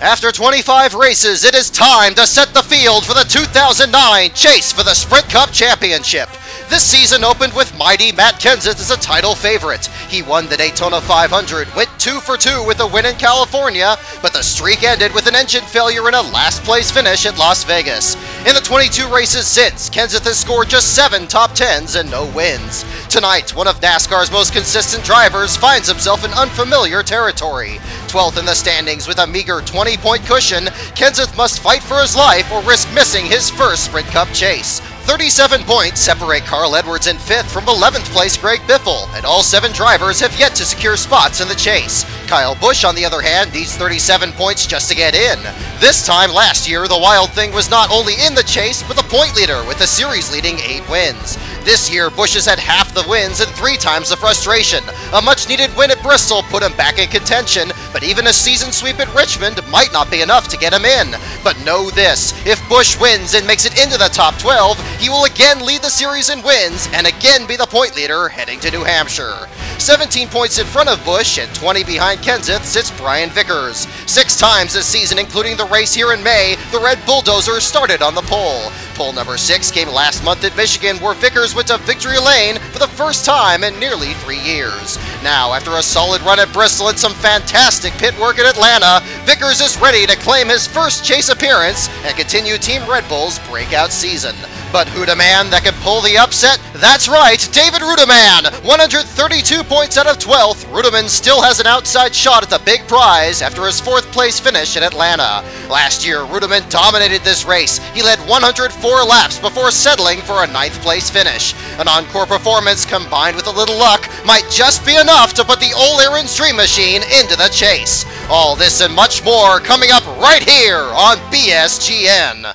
After 25 races, it is time to set the field for the 2009 Chase for the Sprint Cup Championship. This season opened with mighty Matt Kenseth as a title favorite. He won the Daytona 500, went 2 for 2 with a win in California, but the streak ended with an engine failure and a last-place finish at Las Vegas. In the 22 races since, Kenseth has scored just 7 top 10s and no wins. Tonight, one of NASCAR's most consistent drivers finds himself in unfamiliar territory. 12th in the standings with a meager 20-point cushion, Kenseth must fight for his life or risk missing his first Sprint Cup chase. 37 points separate Carl Edwards in 5th from 11th place Greg Biffle, and all 7 drivers have yet to secure spots in the chase. Kyle Busch, on the other hand, needs 37 points just to get in. This time last year, the Wild Thing was not only in the chase, but the point leader with the series-leading 8 wins. This year, Busch has had half the wins and 3 times the frustration. A much-needed win at Bristol put him back in contention, but even a season sweep at Richmond might not be enough to get him in. But know this, if Busch wins and makes it into the top 12, he will again lead the series in wins and again be the point leader heading to New Hampshire. 17 points in front of Busch and 20 behind Kenseth sits Brian Vickers. 6 times this season, including the race here in May, the Red Bulldozer started on the pole. Pole number 6 came last month at Michigan, where Vickers went to victory lane for the first time in nearly 3 years. Now, after a solid run at Bristol and some fantastic pit work at Atlanta, Vickers is ready to claim his first chase appearance and continue Team Red Bull's breakout season. But who the man that could pull the upset? That's right, David Reutimann! 132 points out of 12th, Reutimann still has an outside shot at the big prize after his 4th place finish in Atlanta. Last year, Reutimann dominated this race. He led 104 laps before settling for a 9th place finish. An encore performance combined with a little luck might just be enough to put the Ole Aaron's Dream Machine into the chase. All this and much more coming up right here on BSGN.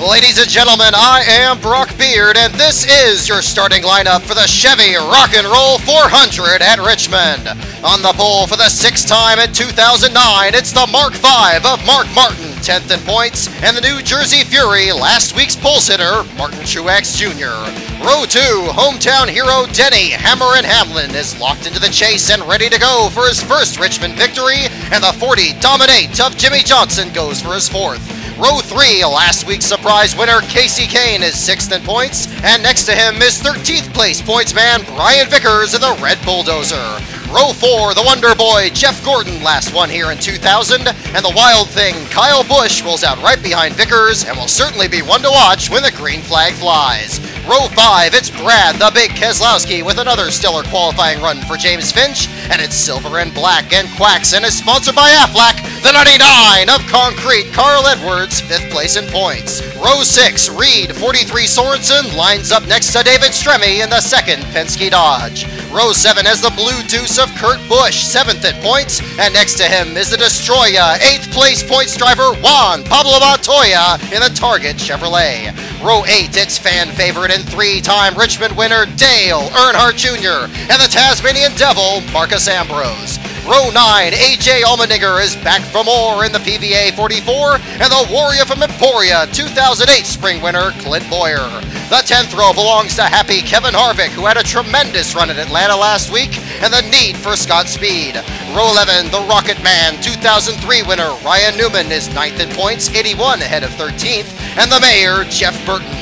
Ladies and gentlemen, I am Brock Beard, and this is your starting lineup for the Chevy Rock and Roll 400 at Richmond. On the pole for the 6th time in 2009, it's the Mark V of Mark Martin, 10th in points, and the New Jersey Fury, last week's pole sitter, Martin Truex Jr. Row 2, hometown hero Denny Hammer and Hamlin is locked into the chase and ready to go for his first Richmond victory, and the 40 Dominate of Jimmy Johnson goes for his 4th. Row 3, last week's surprise winner Casey Kane is 6th in points, and next to him is 13th place pointsman Brian Vickers in the Red Bulldozer. Row 4, the Wonder Boy Jeff Gordon last won here in 2000, and the Wild Thing Kyle Busch rolls out right behind Vickers and will certainly be one to watch when the green flag flies. Row 5, it's Brad the Big Keselowski with another stellar qualifying run for James Finch, and it's Silver and Black and Quacks and is sponsored by Aflac, the 99 of Concrete Carl Edwards, 5th place in points. Row 6, Reed 43 Sorensen lines up next to David Stremme in the 2nd Penske Dodge. Row 7 has the Blue Deuce of Kurt Busch, 7th in points, and next to him is the Destroyer, 8th place points driver Juan Pablo Montoya in the Target Chevrolet. Row 8, it's fan favorite and 3-time Richmond winner Dale Earnhardt Jr. and the Tasmanian Devil Marcus Ambrose. Row 9, AJ Allmendinger is back for more in the PVA 44, and the Warrior from Emporia 2008 spring winner Clint Boyer. The 10th row belongs to happy Kevin Harvick, who had a tremendous run at Atlanta last week, and the need for Scott Speed. Row 11, the Rocket Man 2003 winner Ryan Newman is 9th in points, 81 ahead of 13th, and the Mayor Jeff Burton.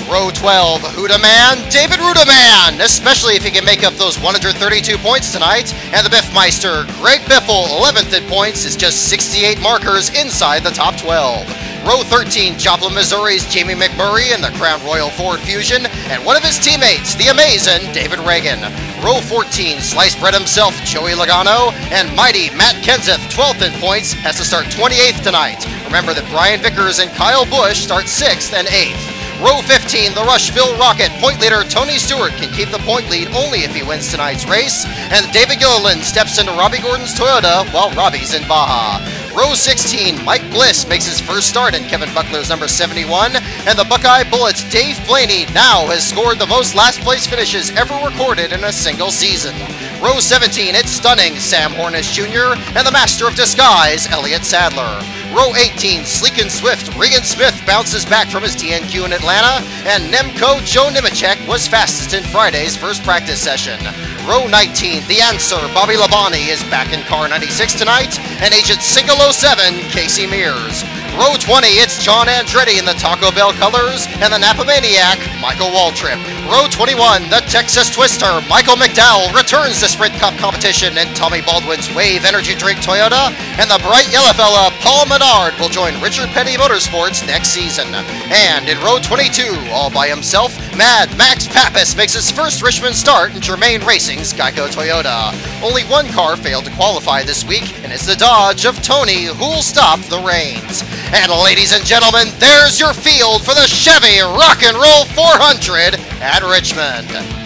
Row 12, who da man? David Reutimann, especially if he can make up those 132 points tonight. And the Biffmeister, Greg Biffle, 11th in points, is just 68 markers inside the top 12. Row 13, Joplin, Missouri's Jamie McMurray in the Crown Royal Ford Fusion, and one of his teammates, the amazing David Reagan. Row 14, Sliced Bread himself, Joey Logano, and mighty Matt Kenseth, 12th in points, has to start 28th tonight. Remember that Brian Vickers and Kyle Busch start 6th and 8th. Row 15, the Rushville Rocket, point leader Tony Stewart can keep the point lead only if he wins tonight's race, and David Gilliland steps into Robbie Gordon's Toyota while Robbie's in Baja. Row 16, Mike Bliss makes his first start in Kevin Buckler's number 71, and the Buckeye Bullets' Dave Blaney now has scored the most last-place finishes ever recorded in a single season. Row 17, it's stunning Sam Hornish Jr. and the Master of Disguise, Elliott Sadler. Row 18, sleek and swift Regan Smith bounces back from his DNQ in Atlanta, and Nemco Joe Nemechek was fastest in Friday's first practice session. Row 19, The Answer, Bobby Labonte is back in car 96 tonight, and Agent Single 07, Casey Mears. Row 20, it's John Andretti in the Taco Bell colors, and the Napa Maniac, Michael Waltrip. Row 21, the Texas Twister, Michael McDowell returns to Sprint Cup competition in Tommy Baldwin's Wave Energy Drink Toyota, and the bright yellow fella, Paul Menard, will join Richard Petty Motorsports next season. And in Row 22, all by himself, Mad Max Pappas makes his first Richmond start in Germain Racing's Geico Toyota. Only one car failed to qualify this week, and it's the Dodge of Tony who'll stop the rains. And ladies and gentlemen, there's your field for the Chevy Rock and Roll 400 at Richmond.